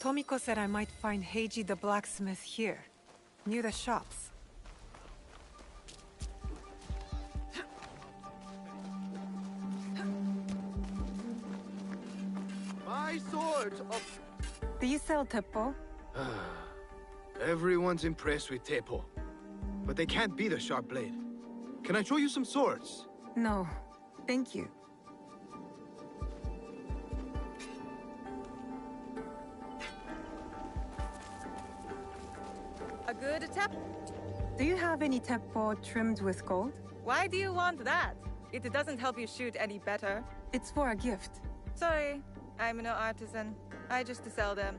Tomiko said I might find Heiji the blacksmith here, near the shops. My sword! Do you sell teppo? Everyone's impressed with Teppo, but they can't beat a sharp blade. Can I show you some swords? No, thank you. A good tap? Do you have any teppo trimmed with gold? Why do you want that? It doesn't help you shoot any better. It's for a gift. Sorry, I'm no artisan. I just sell them.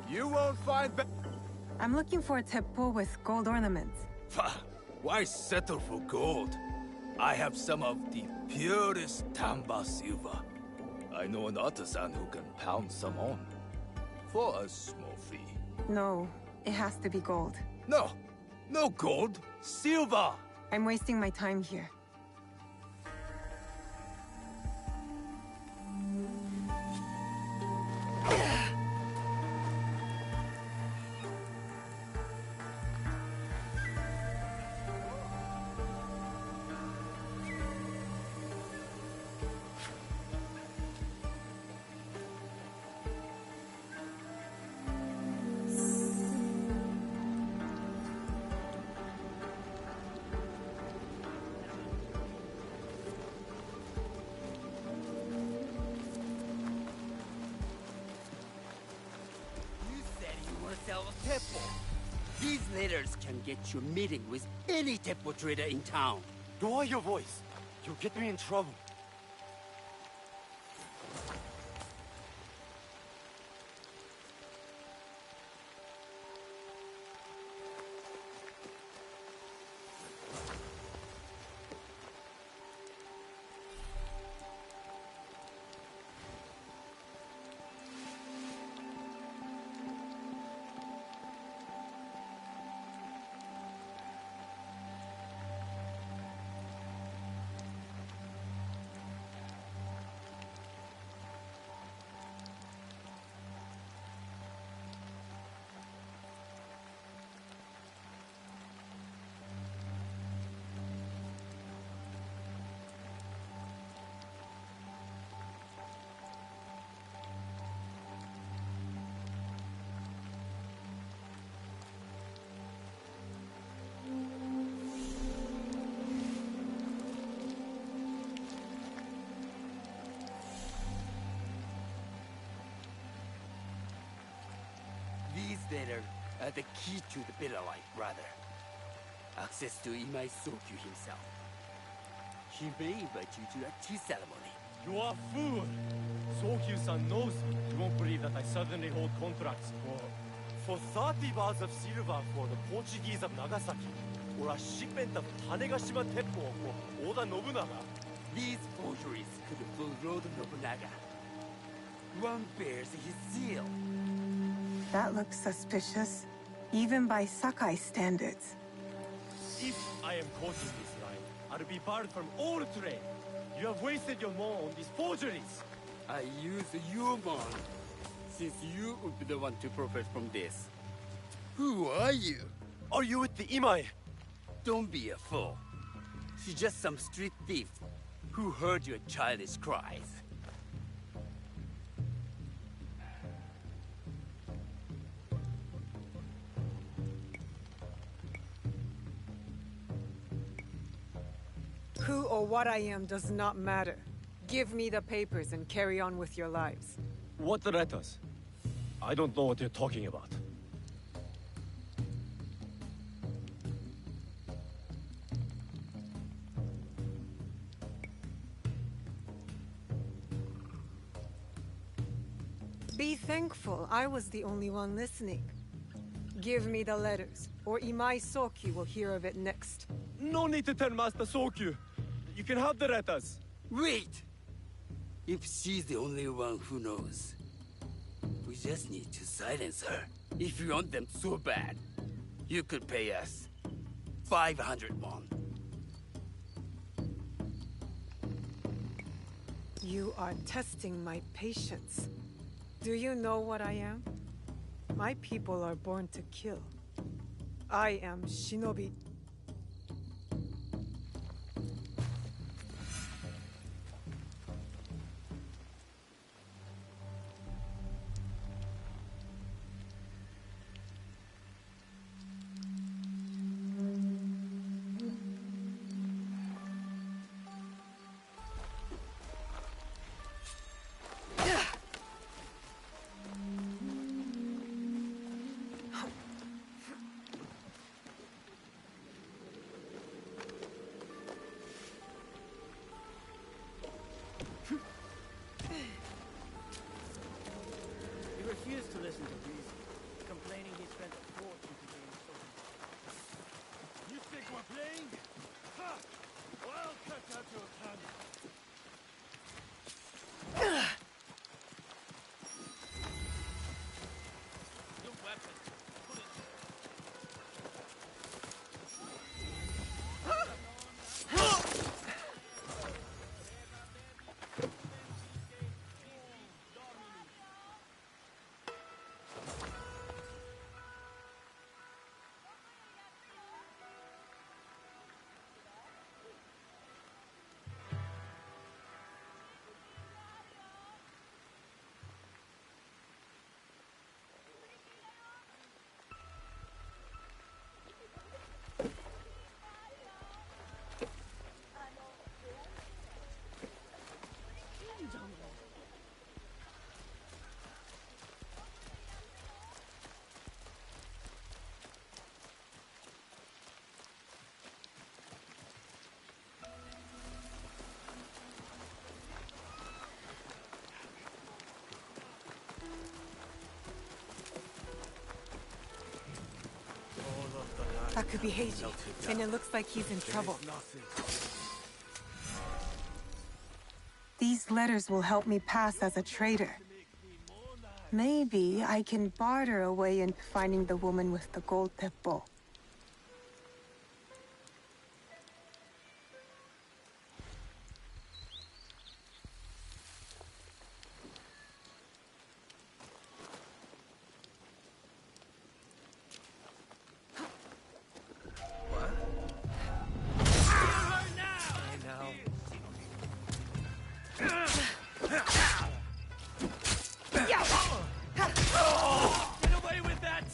You won't find I'm looking for a teppo with gold ornaments. Why settle for gold? I have some of the purest Tamba silver. I know an artisan who can pound some on. For a small fee. No, it has to be gold. No! No gold! Silver! I'm wasting my time here. These letters can get you a meeting with any teppo trader in town. Lower your voice. You'll get me in trouble. These letters are the key to the better life, brother. Access to Imai Sokyu himself. He may invite you to a tea ceremony. You are a fool! Sokyu-san knows you won't believe that I suddenly hold contracts for 30 bars of silver for the Portuguese of Nagasaki, or a shipment of Tanegashima Teppo for Oda Nobunaga. These forgeries could fool Lord Nobunaga. One bears his seal. That looks suspicious, even by Sakai standards. If I am caught in this line, I'll be barred from all trade. You have wasted your mon on these forgeries. I use your mon, since you would be the one to profit from this. Who are you? Are you with the Imai? Don't be a fool. She's just some street thief who heard your childish cries. Who or what I am does not matter. Give me the papers and carry on with your lives. What letters? I don't know what you're talking about. Be thankful I was the only one listening. Give me the letters, or Imai Sokyu will hear of it next. No need to tell Master Sokyu. You can have the letters. Wait! If she's the only one who knows, we just need to silence her. If you want them so bad. You could pay us 500 won. You are testing my patience. Do you know what I am? My people are born to kill. I am Shinobi. He refused to listen to reason, complaining he spent a fortune to gain something. You think we're playing? Ha! Well, I'll cut out your tongue. The weapon. Put it That could be Heiji, and it looks like he's in trouble. These letters will help me pass as a traitor. Maybe I can barter a way into finding the woman with the gold teppo. Get away with that!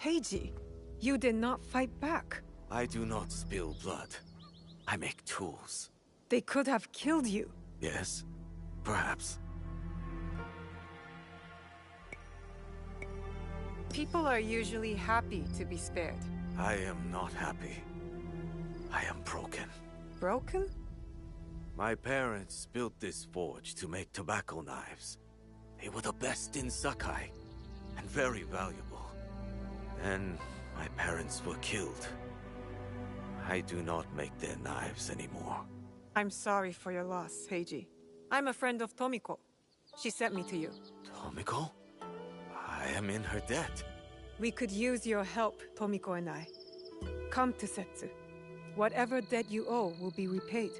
Heiji, you did not fight back. I do not spill blood. I make tools. They could have killed you. Yes, perhaps. People are usually happy to be spared. I am not happy. I am broken. Broken? My parents built this forge to make tobacco knives. They were the best in Sakai, and very valuable. Then my parents were killed. I do not make their knives anymore. I'm sorry for your loss, Heiji. I'm a friend of Tomiko. She sent me to you. Tomiko? I am in her debt. We could use your help, Tomiko and I. Come to Setsu. Whatever debt you owe will be repaid.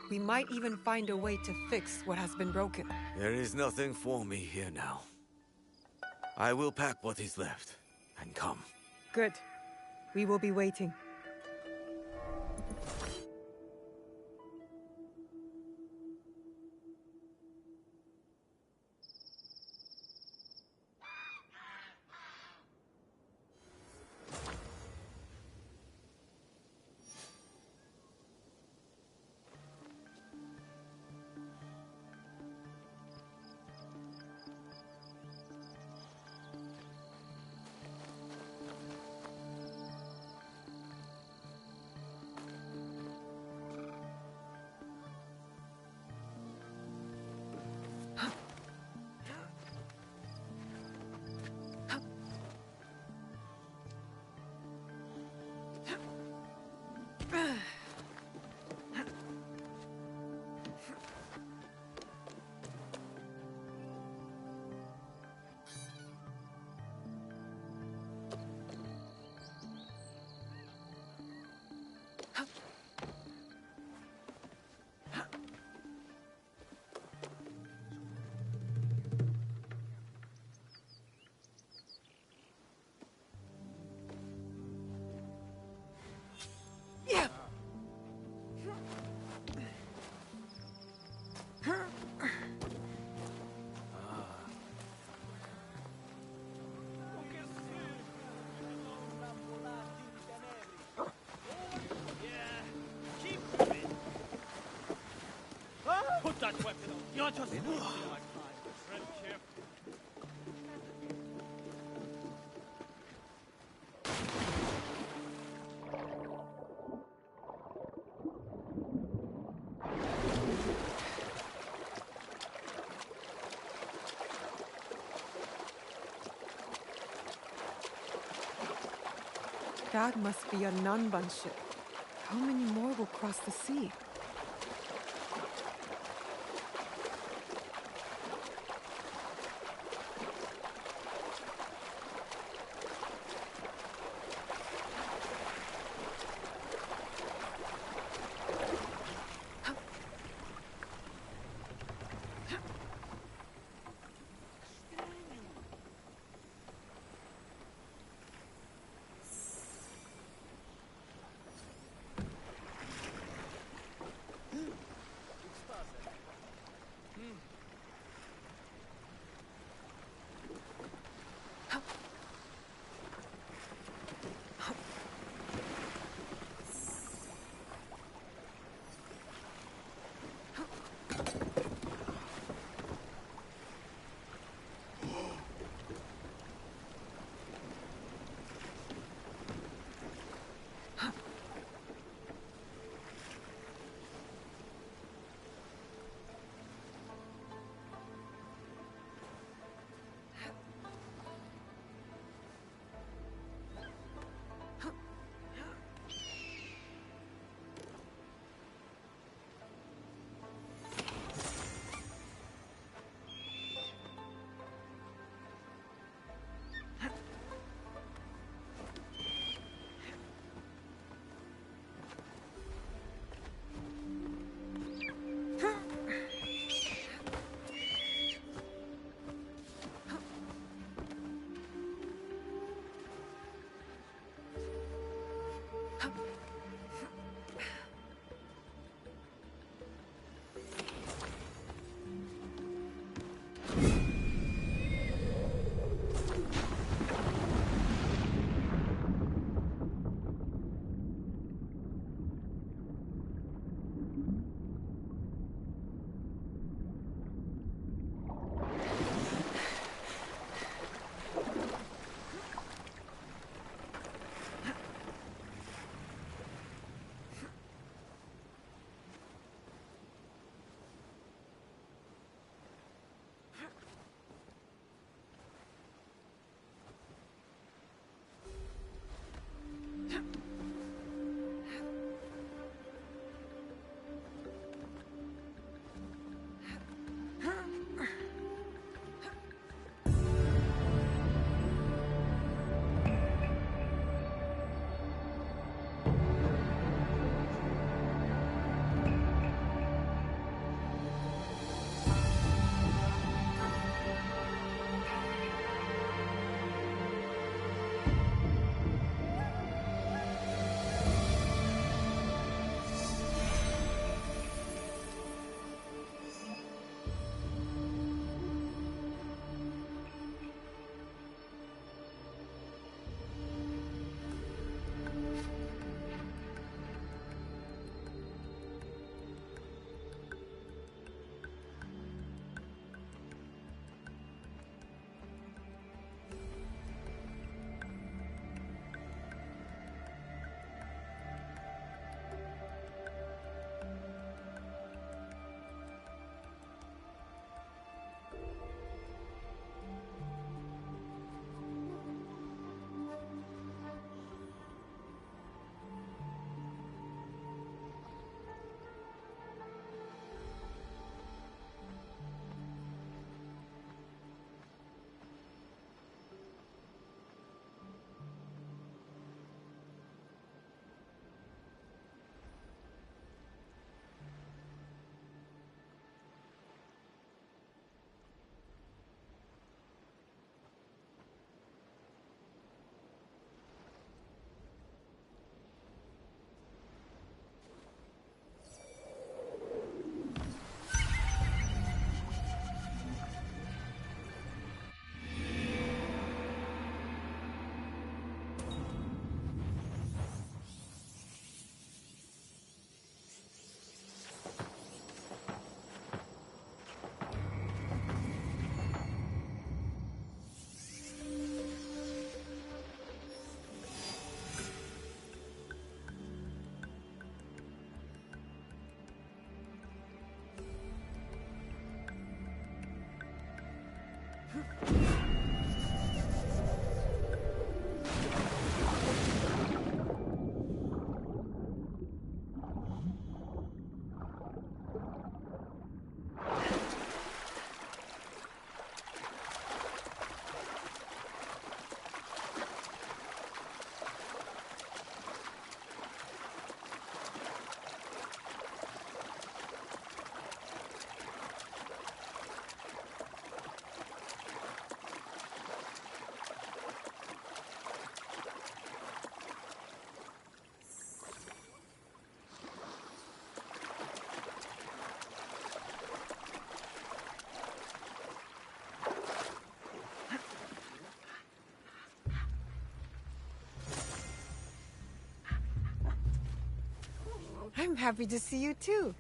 We might even find a way to fix what has been broken. There is nothing for me here now. I will pack what is left and come. Good. We will be waiting. that weapon. You're just wasting my time. Tread carefully. That must be a Nanban ship. How many more will cross the sea? I'm happy to see you too.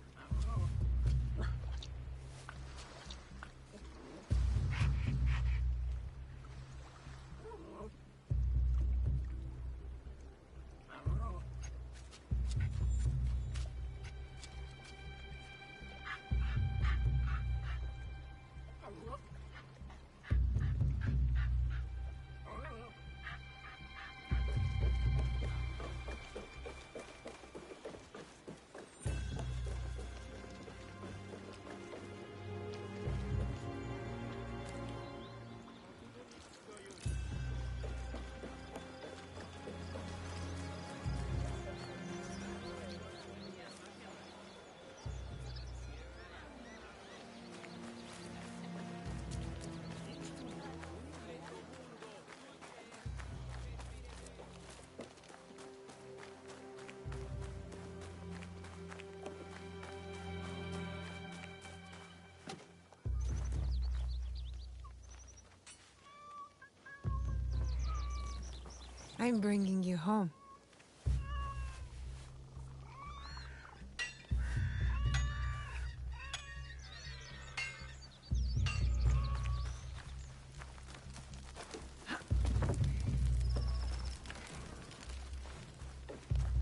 I'm bringing you home.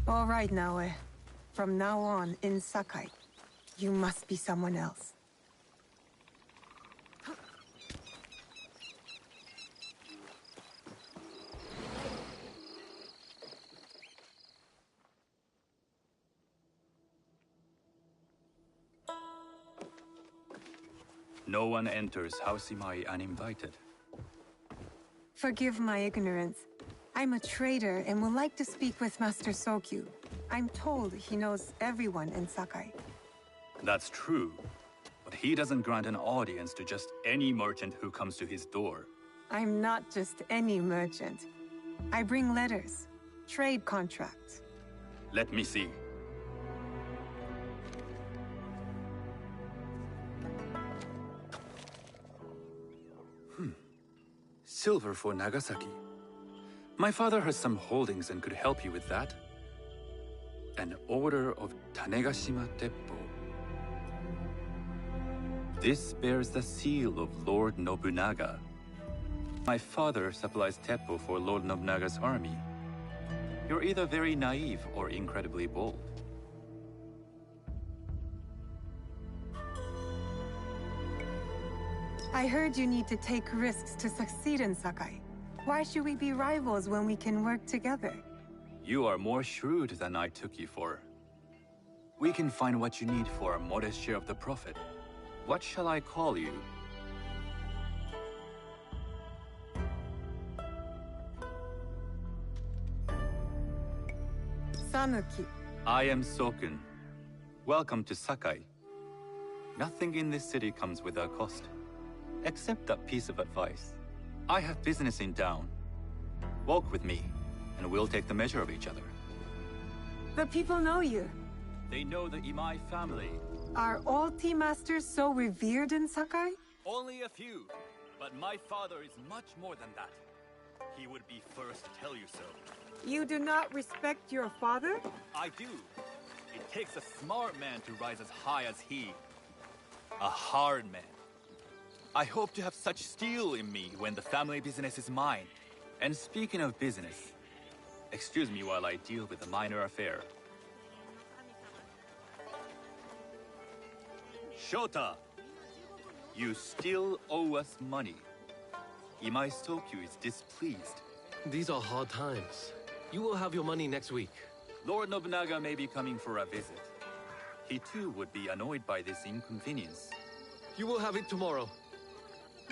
All right, Naoe. From now on, in Sakai, you must be someone else. No one enters House Imai uninvited. Forgive my ignorance. I'm a trader and would like to speak with Master Sokyu. I'm told he knows everyone in Sakai. That's true, but he doesn't grant an audience to just any merchant who comes to his door. I'm not just any merchant. I bring letters, trade contracts. Let me see. Silver for Nagasaki. My father has some holdings and could help you with that. An order of Tanegashima Teppo. This bears the seal of Lord Nobunaga. My father supplies Teppo for Lord Nobunaga's army. You're either very naive or incredibly bold. I heard you need to take risks to succeed in Sakai. Why should we be rivals when we can work together? You are more shrewd than I took you for. We can find what you need for a modest share of the profit. What shall I call you? Sanuki. I am Sokun. Welcome to Sakai. Nothing in this city comes without cost. Except that piece of advice. I have business in town. Walk with me, and we'll take the measure of each other. The people know you. They know the Imai family. Are all tea masters so revered in Sakai? Only a few, but my father is much more than that. He would be first to tell you so. You do not respect your father? I do. It takes a smart man to rise as high as he. A hard man. I hope to have such steel in me when the family business is mine. And speaking of business, excuse me while I deal with a minor affair. Shota, you still owe us money. Imai Sokyu is displeased. These are hard times. You will have your money next week. Lord Nobunaga may be coming for a visit. He too would be annoyed by this inconvenience. You will have it tomorrow.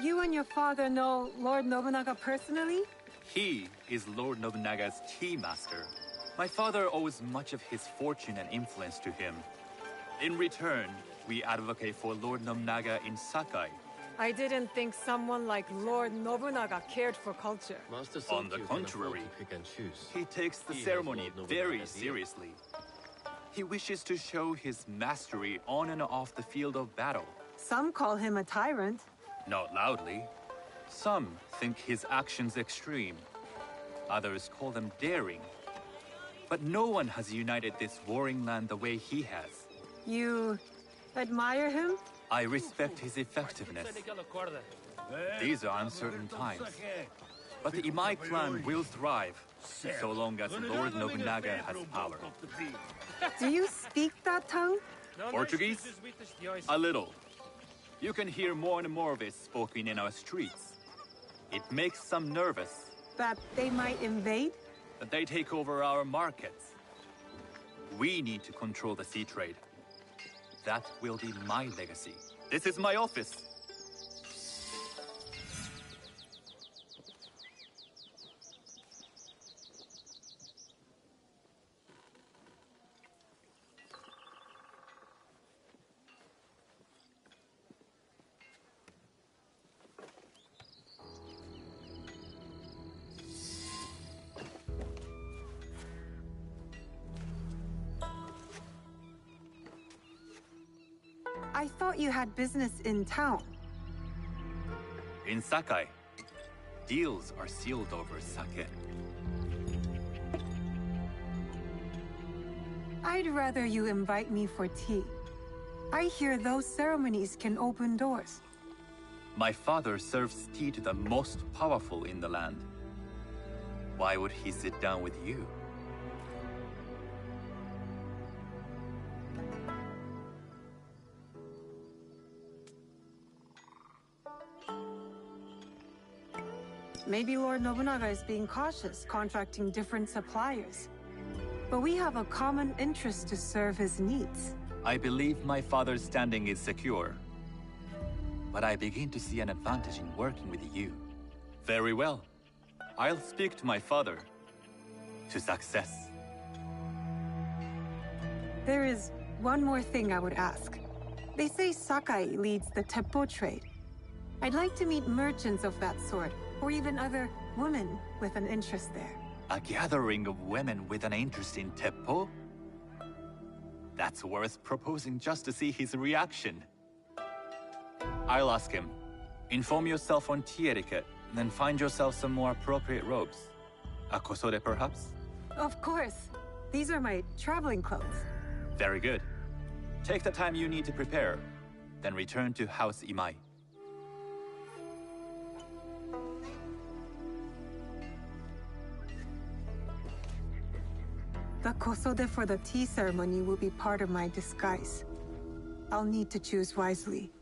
You and your father know Lord Nobunaga personally? He is Lord Nobunaga's tea master. My father owes much of his fortune and influence to him. In return, we advocate for Lord Nobunaga in Sakai. I didn't think someone like Lord Nobunaga cared for culture. Master On the Sokyu can contrary, afford to pick and choose. he takes the He has ceremony Lord Nobunaga's very ear. seriously. He wishes to show his mastery on and off the field of battle. Some call him a tyrant. Not loudly. Some think his actions extreme. Others call them daring. But no one has united this warring land the way he has. You admire him? I respect his effectiveness. These are uncertain times. But the Imai clan will thrive, so long as Lord Nobunaga has power. Do you speak that tongue? Portuguese? A little. You can hear more and more of it spoken in our streets. It makes some nervous, That they might invade? that they take over our markets. We need to control the sea trade. That will be my legacy. This is my office. I thought you had business in town. In Sakai, deals are sealed over sake. I'd rather you invite me for tea. I hear those ceremonies can open doors. My father serves tea to the most powerful in the land. Why would he sit down with you? Maybe Lord Nobunaga is being cautious, contracting different suppliers. But we have a common interest to serve his needs. I believe my father's standing is secure. But I begin to see an advantage in working with you. Very well. I'll speak to my father. To success. There is one more thing I would ask. They say Sakai leads the Teppo trade. I'd like to meet merchants of that sort, or even other women with an interest there. A gathering of women with an interest in Teppo? That's worth proposing just to see his reaction. I'll ask him. Inform yourself on tea etiquette, then find yourself some more appropriate robes. A kosode, perhaps? Of course. These are my traveling clothes. Very good. Take the time you need to prepare, then return to House Imai. The kosode for the tea ceremony will be part of my disguise. I'll need to choose wisely.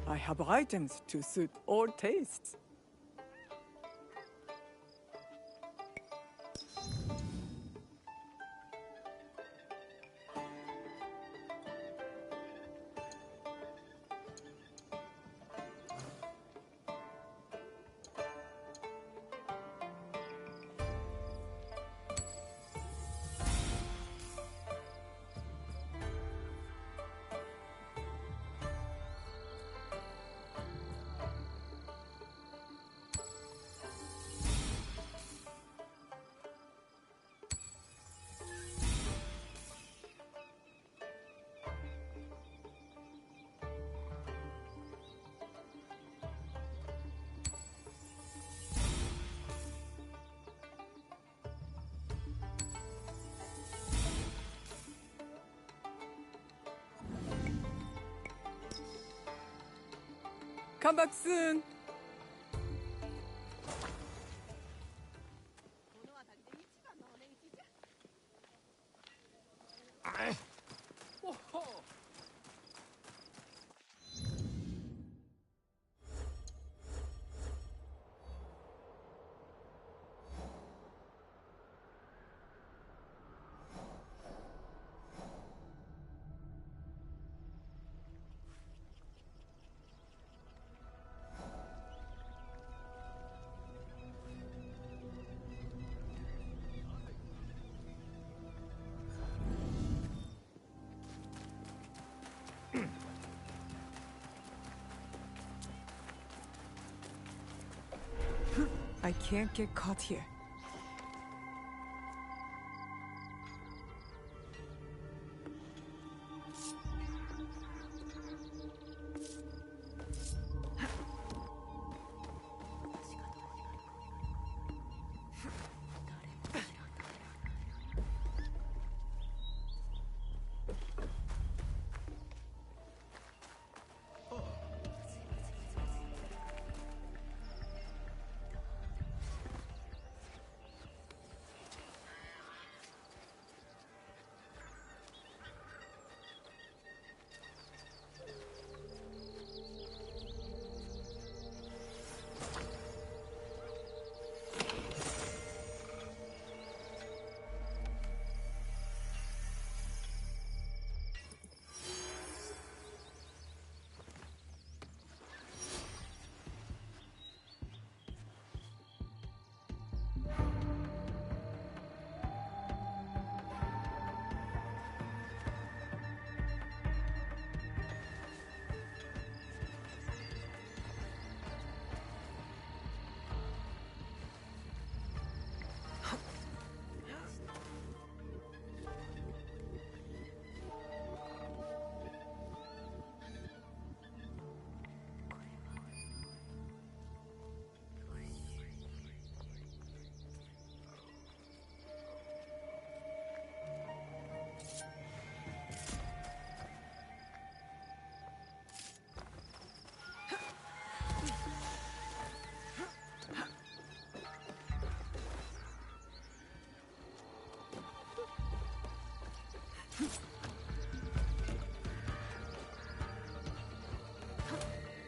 I have items to suit all tastes. Come back soon. I can't get caught here.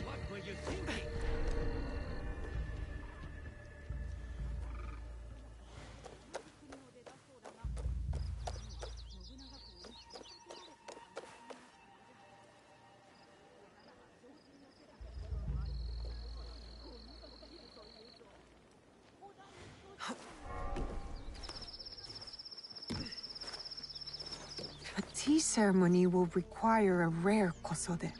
What were you thinking? A tea ceremony will require a rare kosode.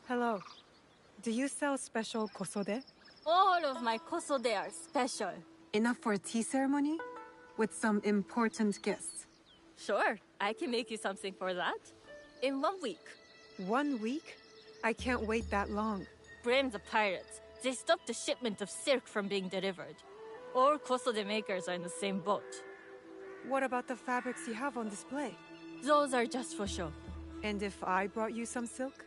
Hello. Do you sell special kosode? All of my kosode are special. Enough for a tea ceremony? With some important guests? Sure, I can make you something for that. In 1 week. 1 week? I can't wait that long. Blame the pirates. They stopped the shipment of silk from being delivered. All kosode makers are in the same boat. What about the fabrics you have on display? Those are just for show. And if I brought you some silk?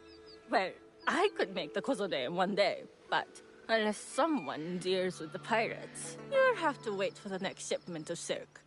Well, I could make the kosode in 1 day, but unless someone deals with the pirates, you'll have to wait for the next shipment of silk.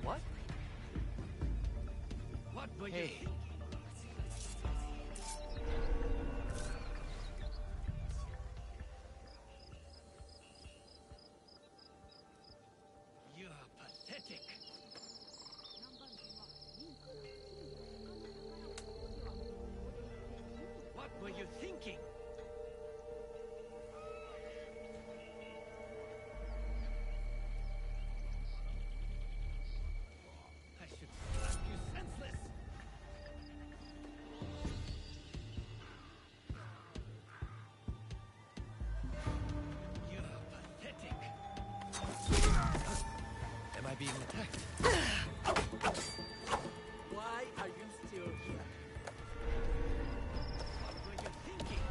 What? What were you? You're pathetic. What were you thinking? I should slap you senseless. You're pathetic. Am I being attacked? Why are you still here? What were you thinking?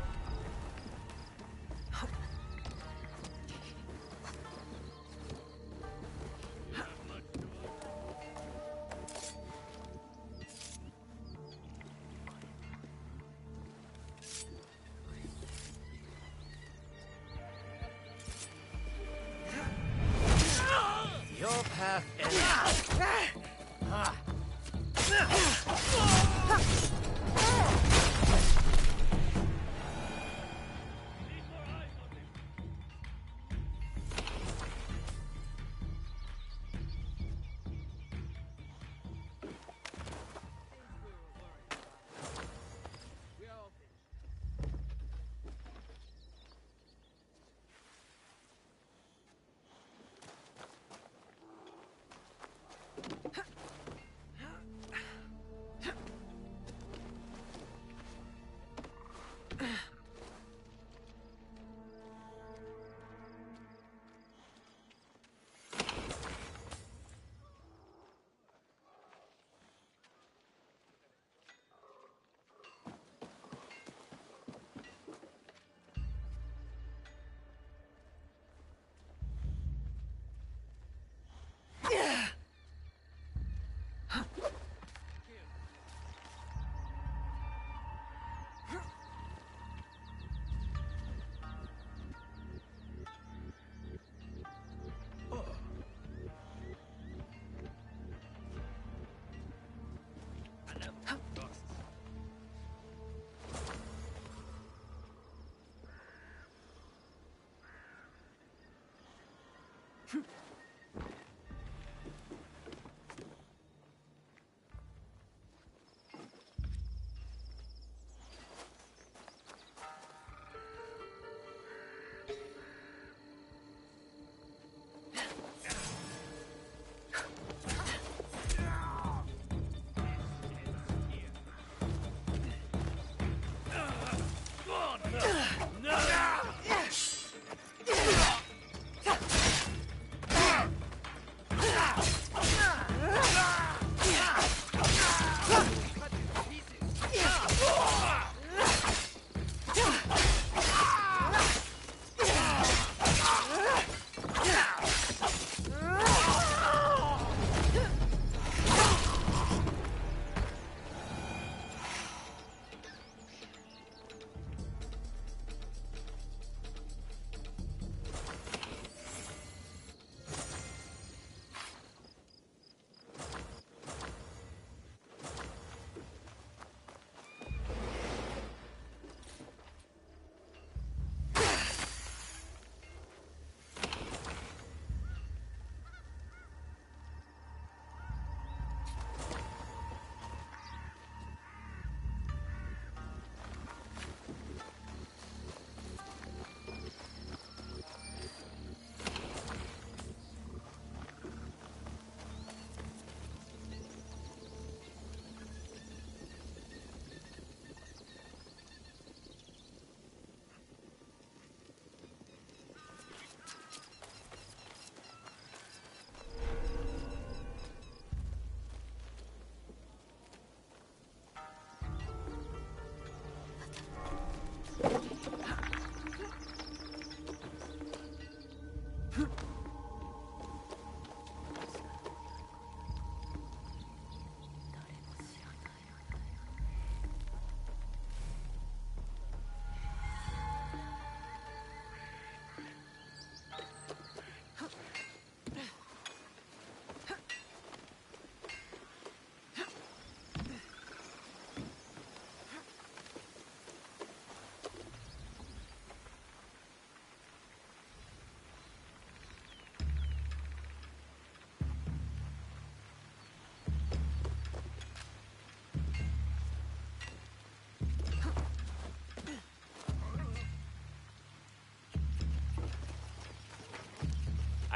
Your path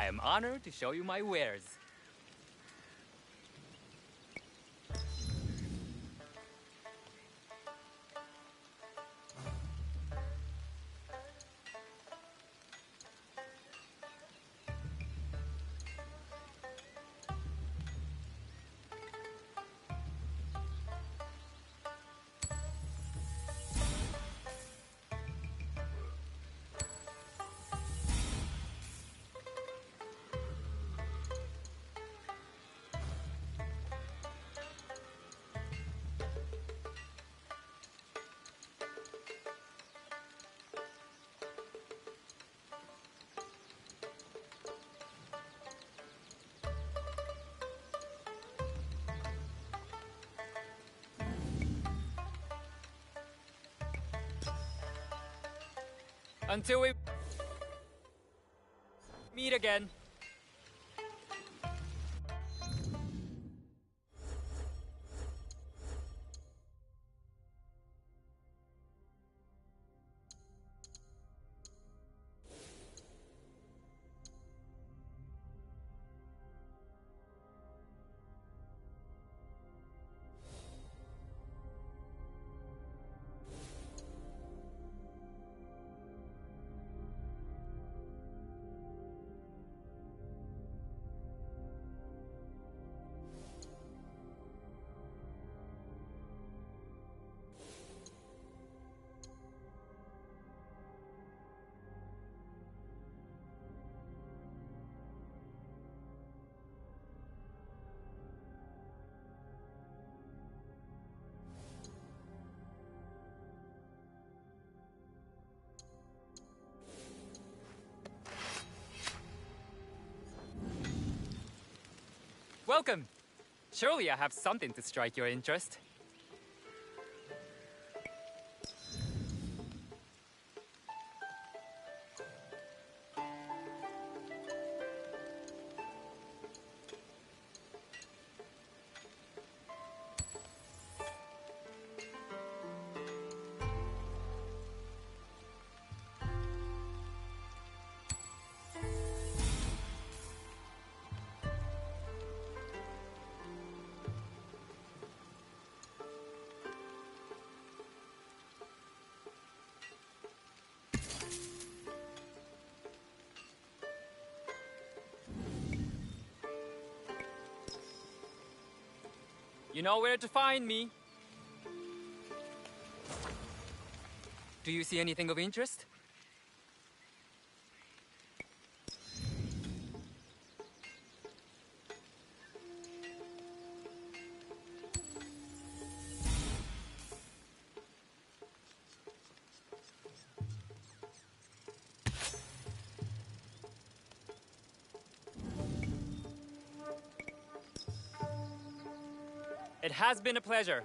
I am honored to show you my wares. Until we meet again. Welcome. Surely I have something to strike your interest. You know where to find me. Do you see anything of interest? It has been a pleasure.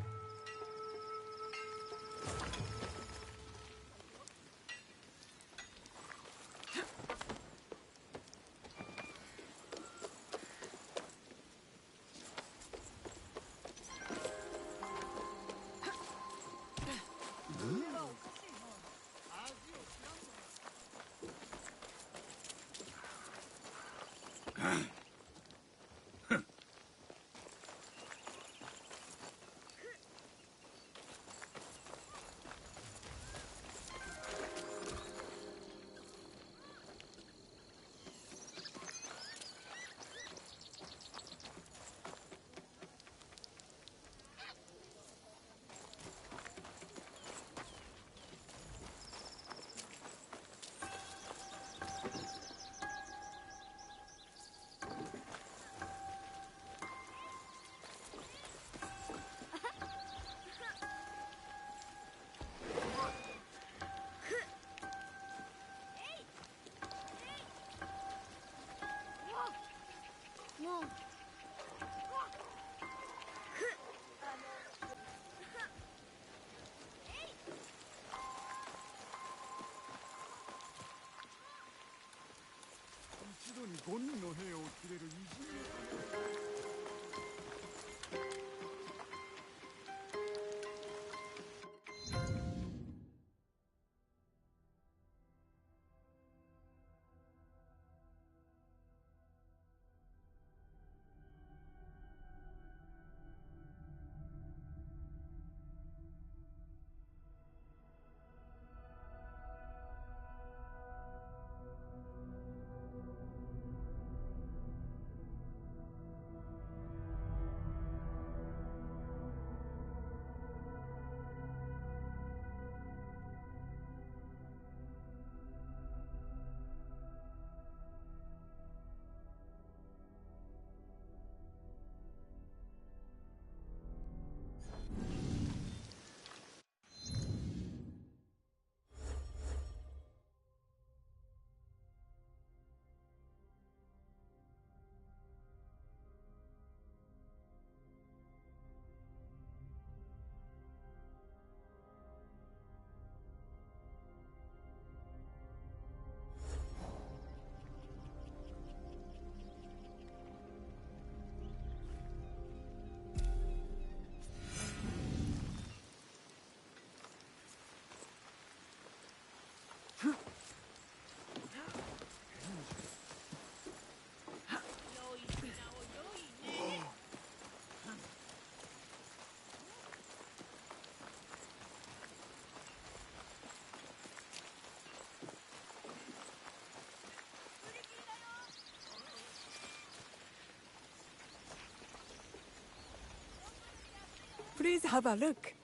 Please have a look.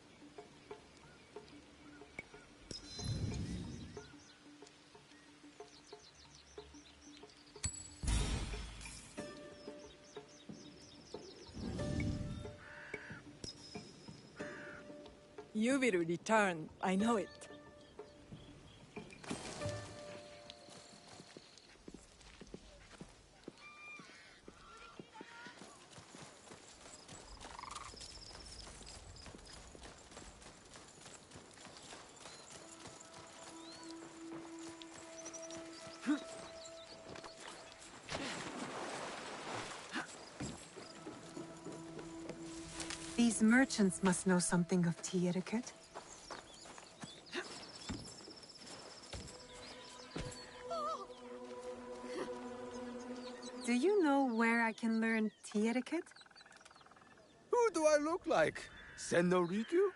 You will return, I know it. These merchants must know something of tea etiquette. Do you know where I can learn tea etiquette? Who do I look like? Senno Rikyu?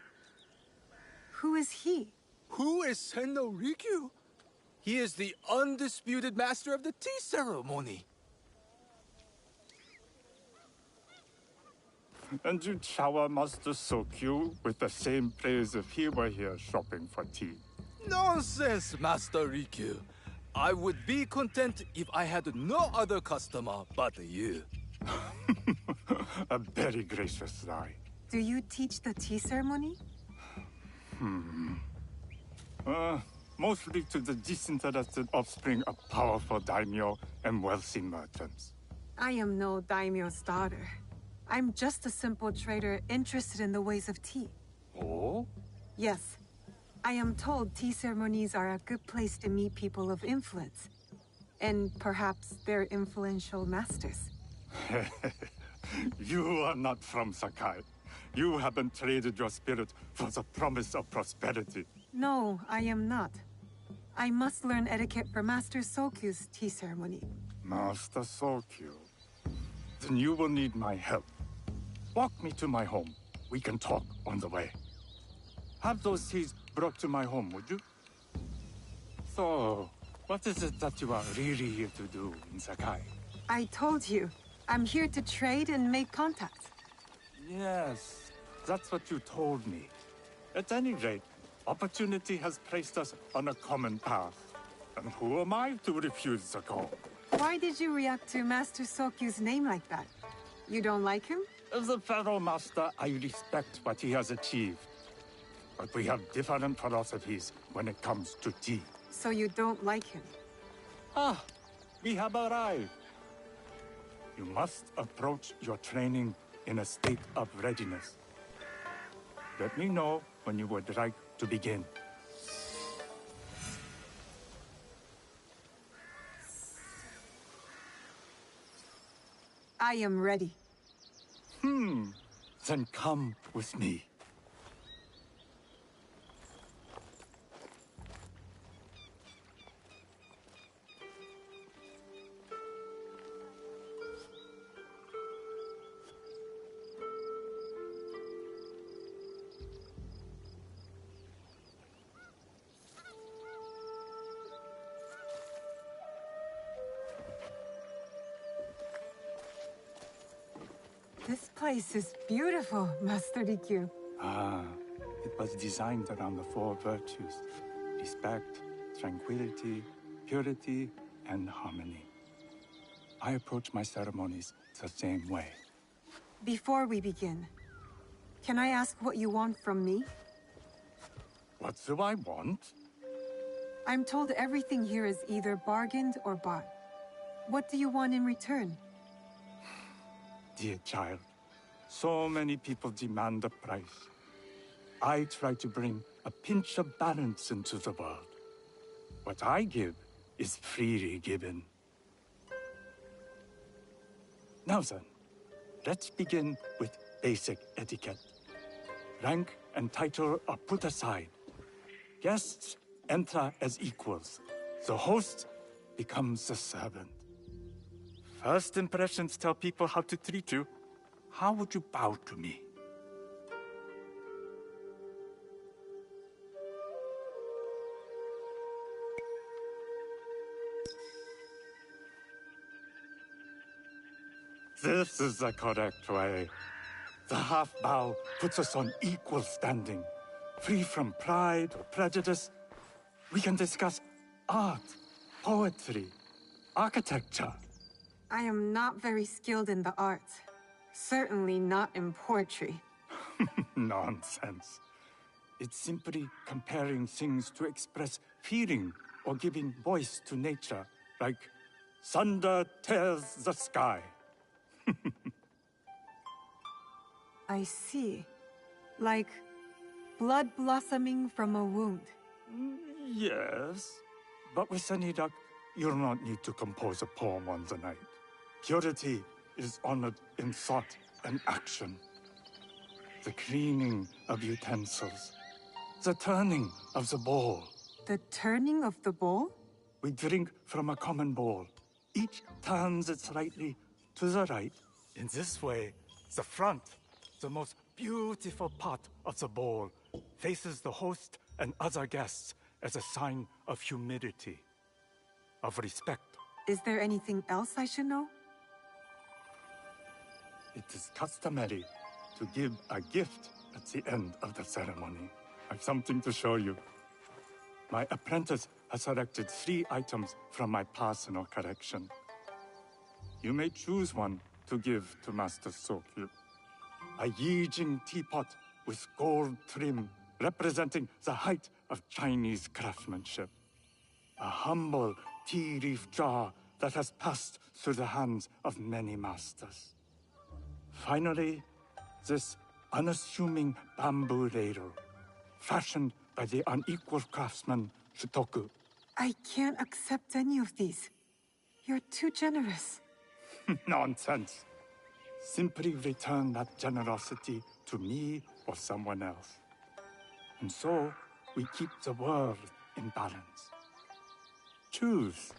Who is he? Who is Senno Rikyu? He is the undisputed master of the tea ceremony. And you shower Master Sokyu with the same praise if he were here shopping for tea. Nonsense, Master Rikyu. I would be content if I had no other customer but you. A very gracious lie. Do you teach the tea ceremony? Mostly to the disinterested offspring of powerful daimyo and wealthy merchants. I am no daimyo's daughter. I'm just a simple trader interested in the ways of tea. Oh? Yes. I am told tea ceremonies are a good place to meet people of influence. And perhaps their influential masters. You are not from Sakai. You haven't traded your spirit for the promise of prosperity. No, I am not. I must learn etiquette for Master Sokyu's tea ceremony. Master Sokyu. Then you will need my help. Walk me to my home. We can talk on the way. Have those teas brought to my home, would you? So, what is it that you are really here to do in Sakai? I told you, I'm here to trade and make contacts. Yes, that's what you told me. At any rate, opportunity has placed us on a common path. And who am I to refuse the call? Why did you react to Master Sokyu's name like that? You don't like him? As a Pharaoh Master, I respect what he has achieved. But we have different philosophies when it comes to tea. So you don't like him? Ah, we have arrived. You must approach your training in a state of readiness. Let me know when you would like to begin. I am ready. Then come with me. This place is beautiful, Master Rikyu. Ah, it was designed around the four virtues: respect, tranquility, purity, and harmony. I approach my ceremonies the same way. Before we begin, can I ask what you want from me? What do I want? I'm told everything here is either bargained or bought. What do you want in return? Dear child, so many people demand a price. I try to bring a pinch of balance into the world. What I give is freely given. Now then, let's begin with basic etiquette. Rank and title are put aside. Guests enter as equals. The host becomes the servant. First impressions tell people how to treat you. How would you bow to me? This is the correct way. The half-bow puts us on equal standing, free from pride or prejudice. We can discuss art, poetry, architecture. I am not very skilled in the arts. Certainly not in poetry. Nonsense. It's simply comparing things to express feeling or giving voice to nature, like thunder tears the sky. I see. Like blood blossoming from a wound. Yes, but with any luck, you'll not need to compose a poem on the night. Purity is honored in thought and action. The cleaning of utensils. The turning of the bowl. The turning of the bowl? We drink from a common bowl. Each turns it slightly to the right. In this way, the front, the most beautiful part of the bowl, faces the host and other guests as a sign of humility, of respect. Is there anything else I should know? It is customary to give a gift at the end of the ceremony. I've something to show you. My apprentice has selected 3 items from my personal collection. You may choose one to give to Master Sokyu. A Yijing teapot with gold trim representing the height of Chinese craftsmanship. A humble tea leaf jar that has passed through the hands of many masters. Finally, this unassuming bamboo ladle, fashioned by the unequal craftsman Shutoku. I can't accept any of these. You're too generous. Nonsense. Simply return that generosity to me or someone else. And so, we keep the world in balance. Choose.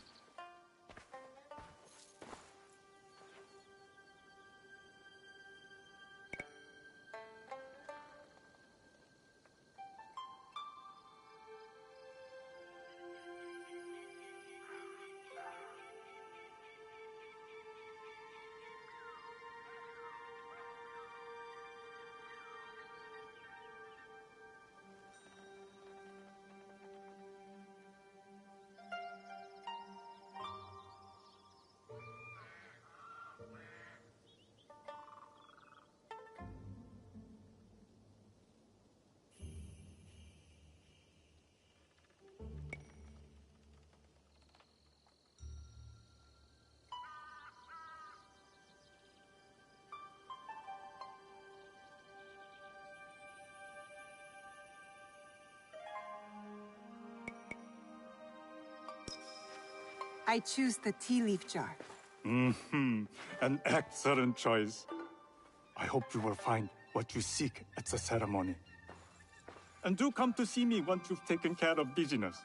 I choose the tea leaf jar. An excellent choice. I hope you will find what you seek at the ceremony. And do come to see me once you've taken care of business.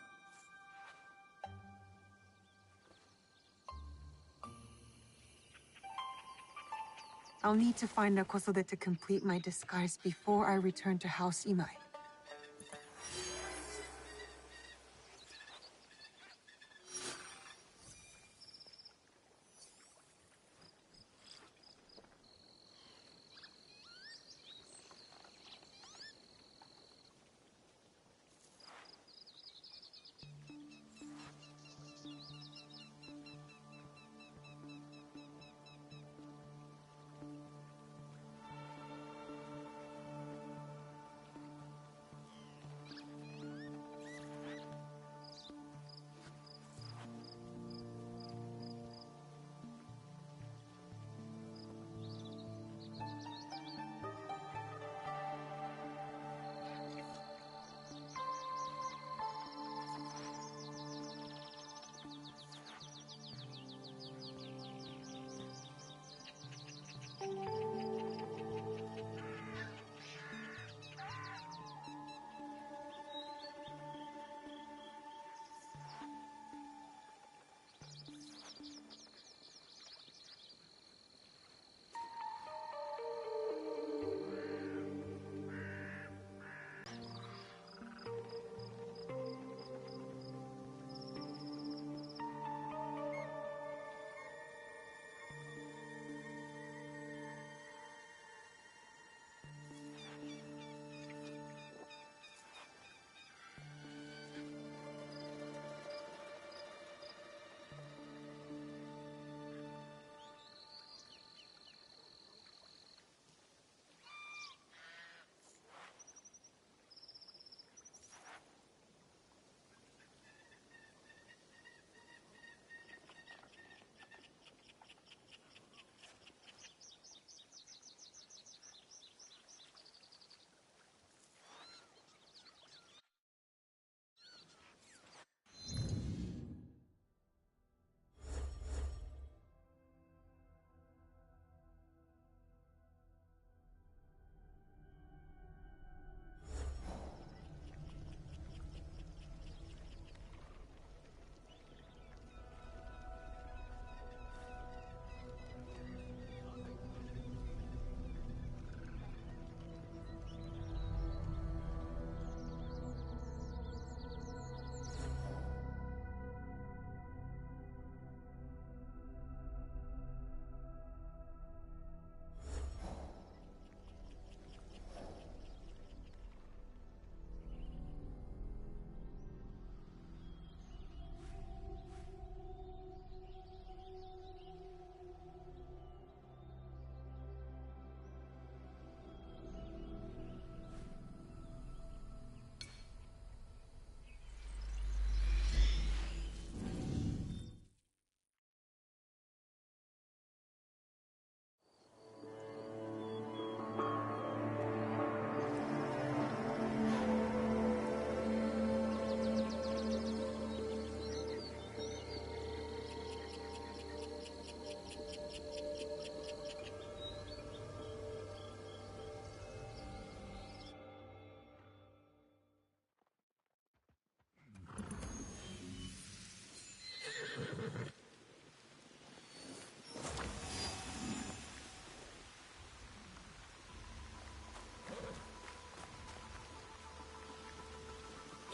I'll need to find a Kosode to complete my disguise before I return to House Imai.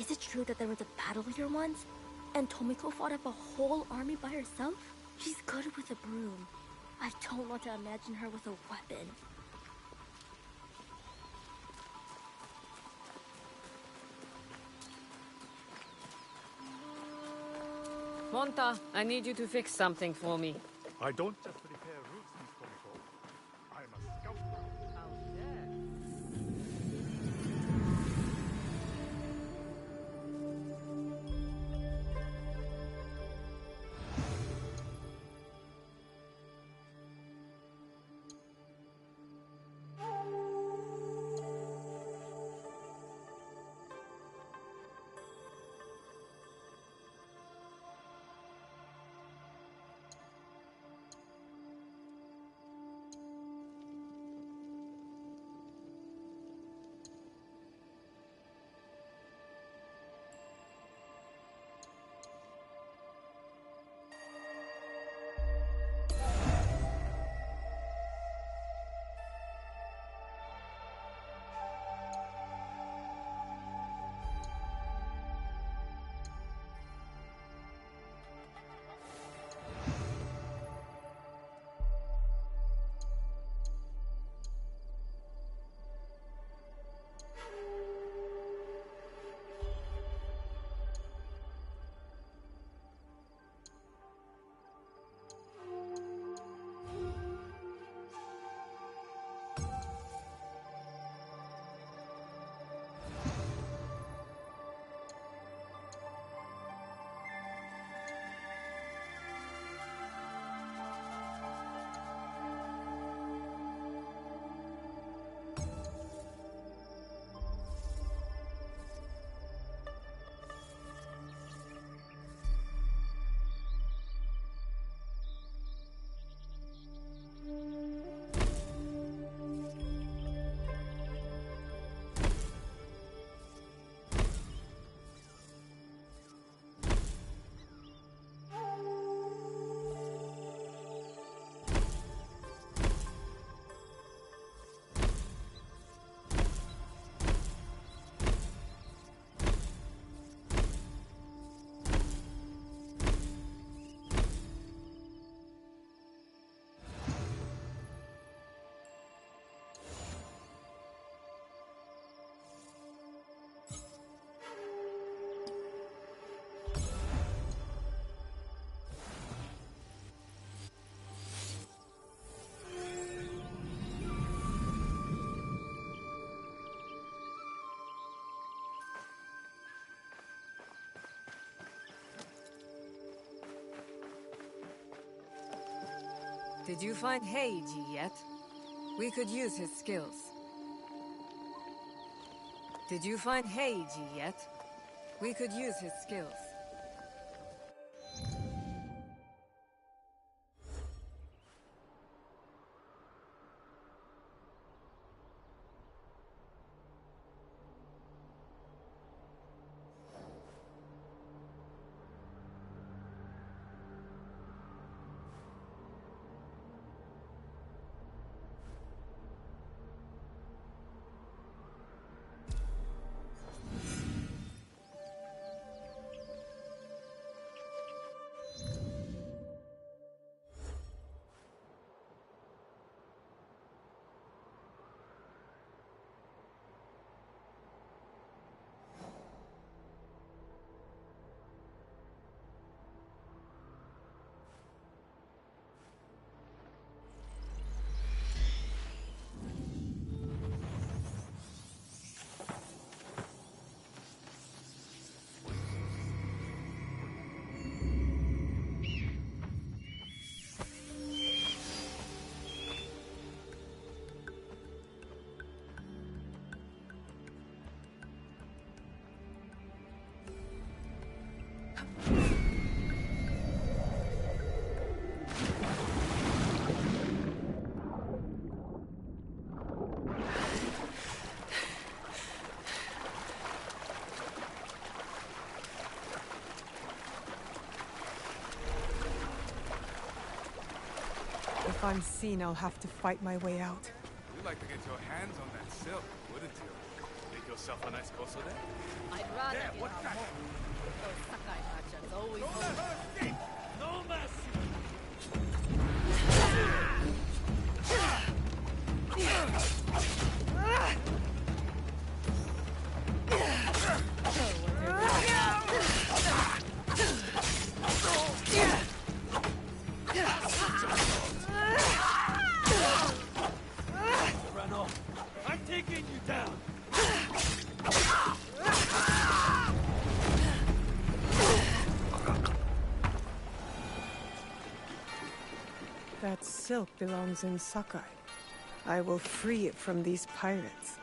Is it true that there was a battle here once? And Tomiko fought off a whole army by herself? She's good with a broom. I don't want to imagine her with a weapon. Monta, I need you to fix something for me. I don't just repair roofs, Miss Tomiko. I'm a scout. Did you find Heiji yet? We could use his skills. Did you find Heiji yet? We could use his skills. If I'm seen, I'll have to fight my way out. You'd like to get your hands on that silk, wouldn't you? Make yourself a nice kosode? I'd rather There, get what's our that? home. Those Sakai merchants always Don't let her escape! No mercy! Run off. I'm taking you down. That silk belongs in Sakai. I will free it from these pirates.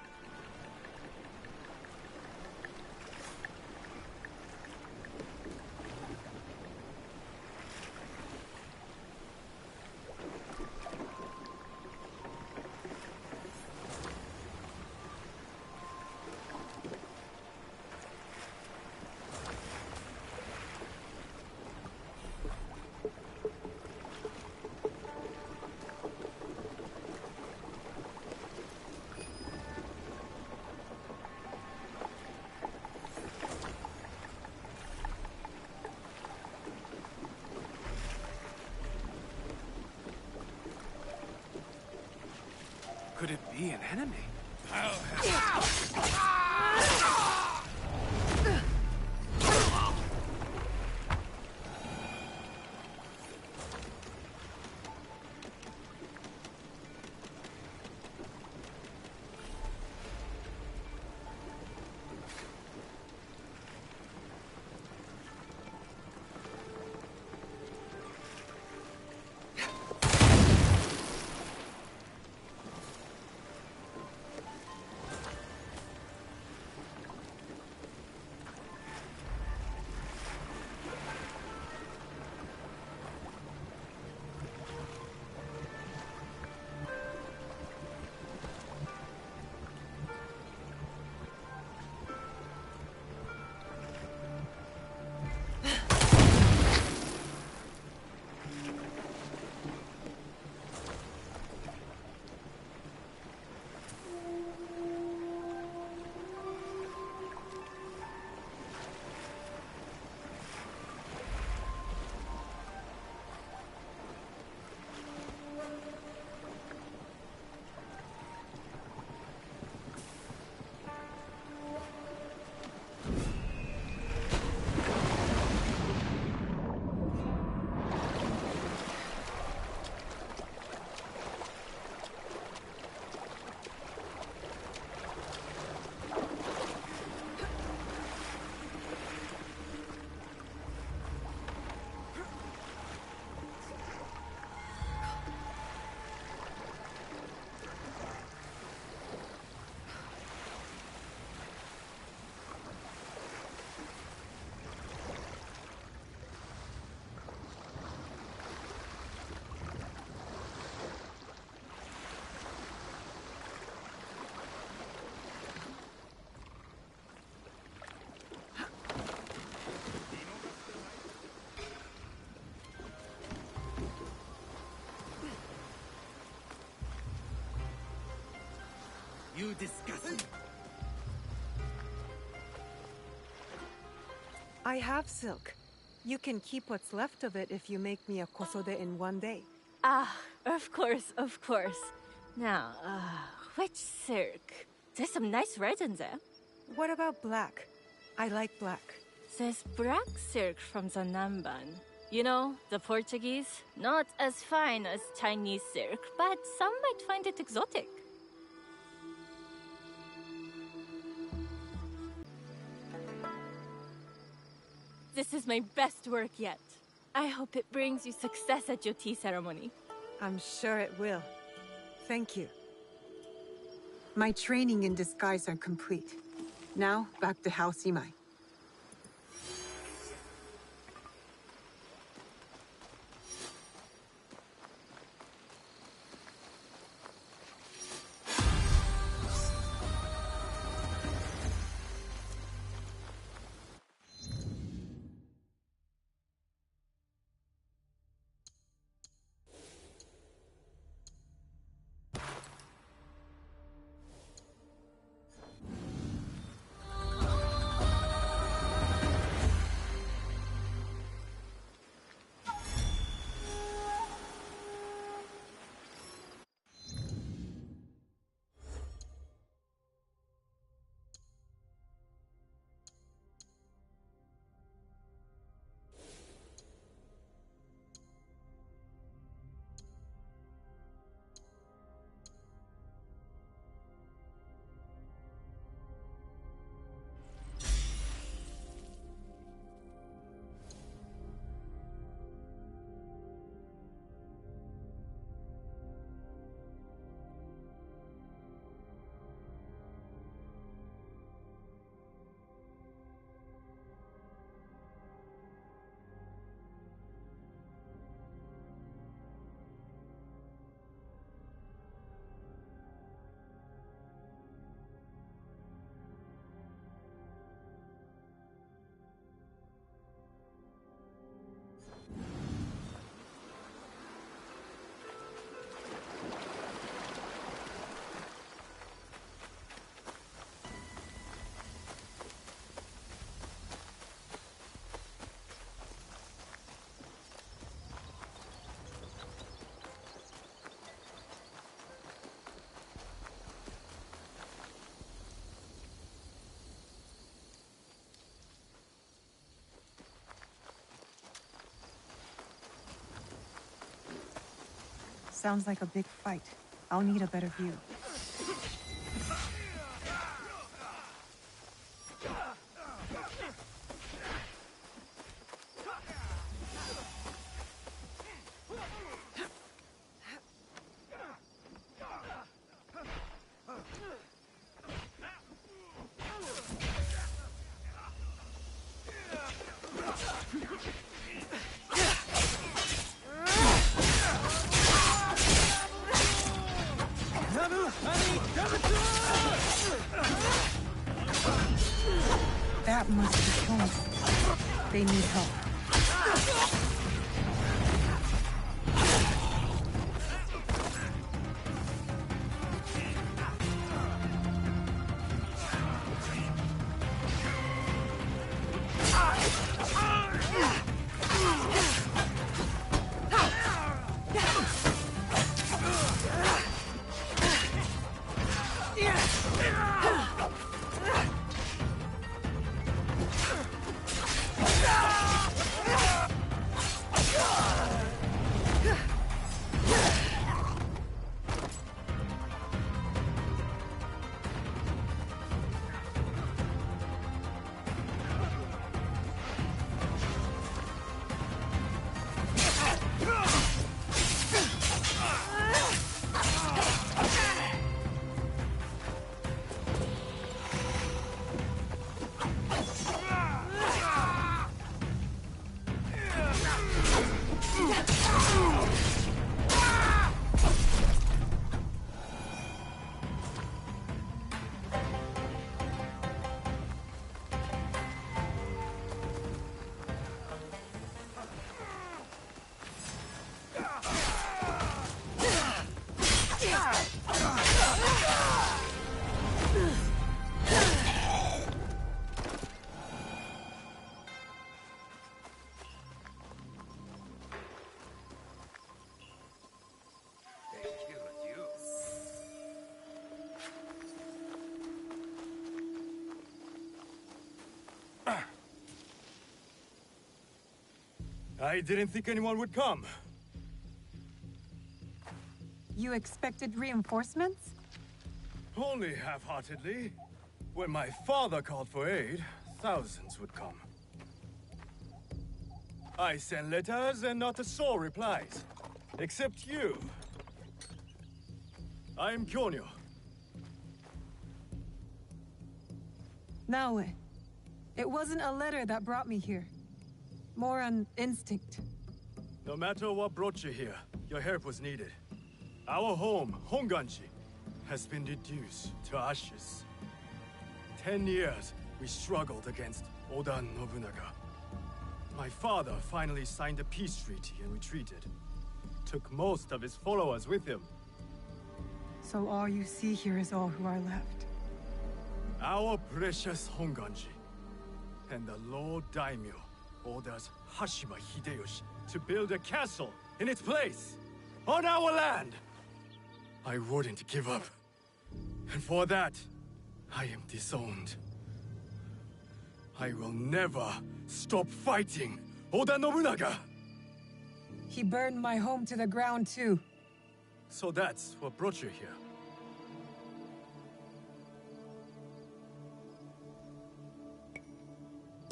Could it be an enemy? You disgust. I have silk. You can keep what's left of it if you make me a kosode in one day. Ah, of course, of course. Now, which silk? There's some nice red in there. What about black? I like black. There's black silk from the Namban. You know, the Portuguese. Not as fine as Chinese silk, but some might find it exotic. This is my best work yet. I hope it brings you success at your tea ceremony. I'm sure it will. Thank you. My training in disguise are complete. Now, back to House Imai. Sounds like a big fight. I'll need a better view. That must be home. They need help. I didn't think anyone would come. You expected reinforcements? Only half-heartedly. When my father called for aid, thousands would come. I sent letters and not a soul replies. Except you. I'm Kyonyo. Naoe, it wasn't a letter that brought me here. More an instinct. No matter what brought you here, your help was needed. Our home, Honganji, has been reduced to ashes. 10 years, we struggled against Oda Nobunaga. My father finally signed a peace treaty and retreated. Took most of his followers with him. So all you see here is all who are left. Our precious Honganji. And the Lord Daimyo orders Hashima Hideyoshi to build a castle in its place, on our land. I wouldn't give up. And for that, I am disowned. I will never stop fighting Oda Nobunaga! He burned my home to the ground too. So that's what brought you here.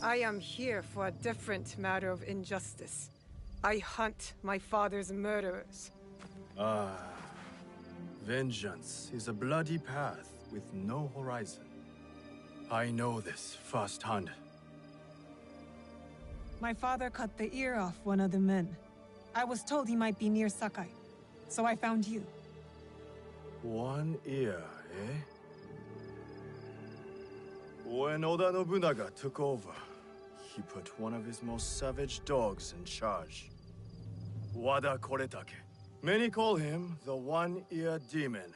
I am here for a different matter of injustice. I hunt my father's murderers. Vengeance is a bloody path with no horizon. I know this firsthand. My father cut the ear off one of the men. I was told he might be near Sakai, so I found you. One ear, eh? When Oda Nobunaga took over, he put one of his most savage dogs in charge. Wada Koretake. Many call him the One-Eared Demon.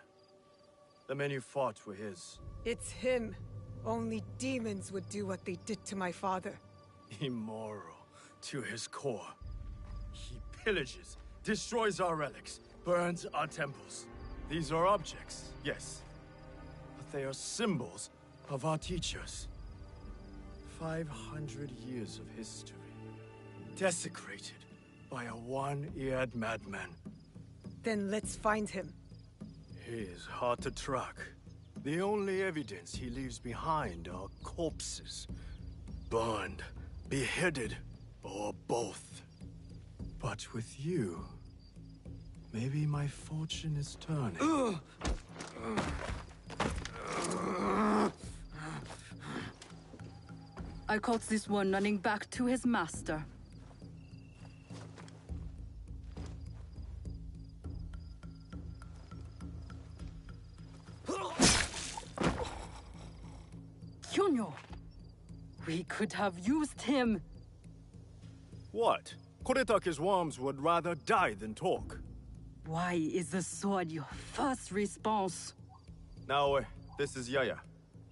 The men you fought were his. It's him. Only demons would do what they did to my father. Immoral to his core. He pillages, destroys our relics, burns our temples. These are objects, yes. But they are symbols of our teachers. 500 years of history. Desecrated by a one-eared madman. Then let's find him. He is hard to track. The only evidence he leaves behind are corpses. Burned, beheaded, or both. But with you, maybe my fortune is turning. I caught this one running back to his master. Kyonyo! We could have used him! What? Koretake's worms would rather die than talk. Why is the sword your first response? Now, this is Yaya.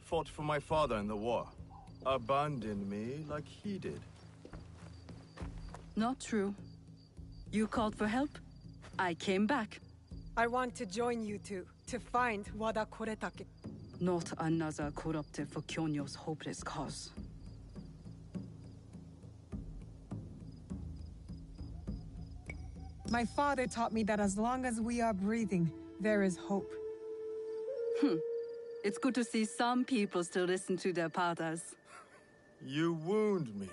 Fought for my father in the war. Abandoned me like he did. Not true. You called for help. I came back. I want to join you two, to find Wada Koretake. Not another corrupted for Kyonyo's hopeless cause. My father taught me that as long as we are breathing, there is hope. It's good to see some people still listen to their fathers. You wound me.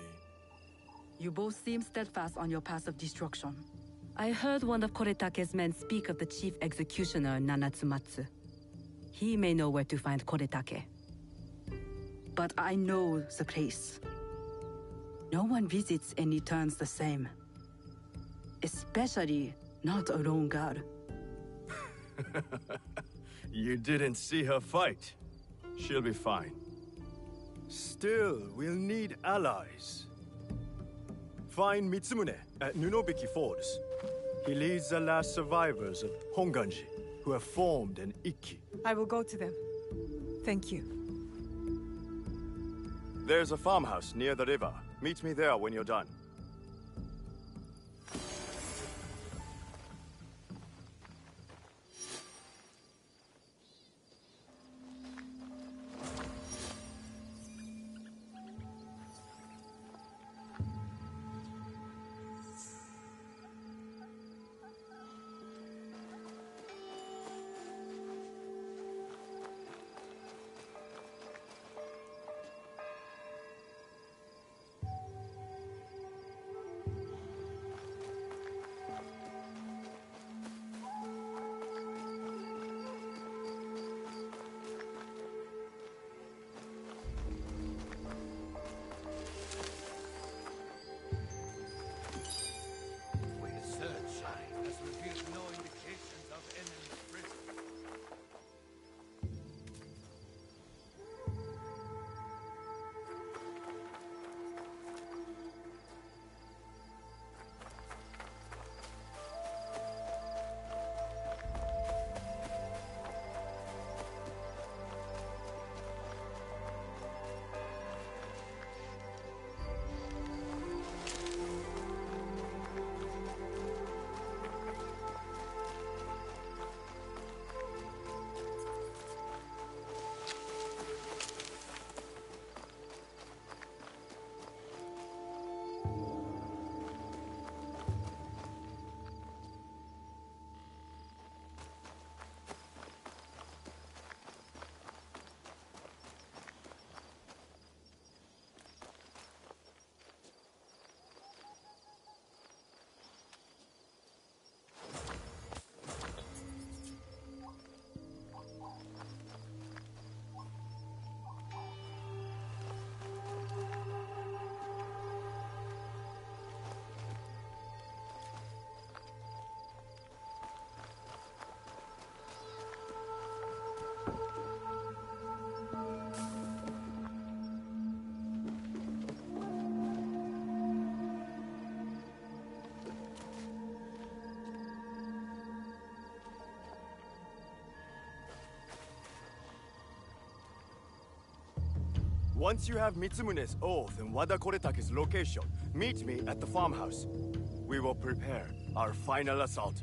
You both seem steadfast on your path of destruction. I heard one of Koretake's men speak of the chief executioner, Nanatsumatsu. He may know where to find Koretake. But I know the place. No one visits and returns the same. Especially not a lone guard. You didn't see her fight. She'll be fine. Still, we'll need allies. Find Mitsumune at Nunobiki Falls. He leads the last survivors of Honganji, who have formed an Ikki. I will go to them. Thank you. There's a farmhouse near the river. Meet me there when you're done. Once you have Mitsumune's oath and Wada Koretake's location, meet me at the farmhouse. We will prepare our final assault.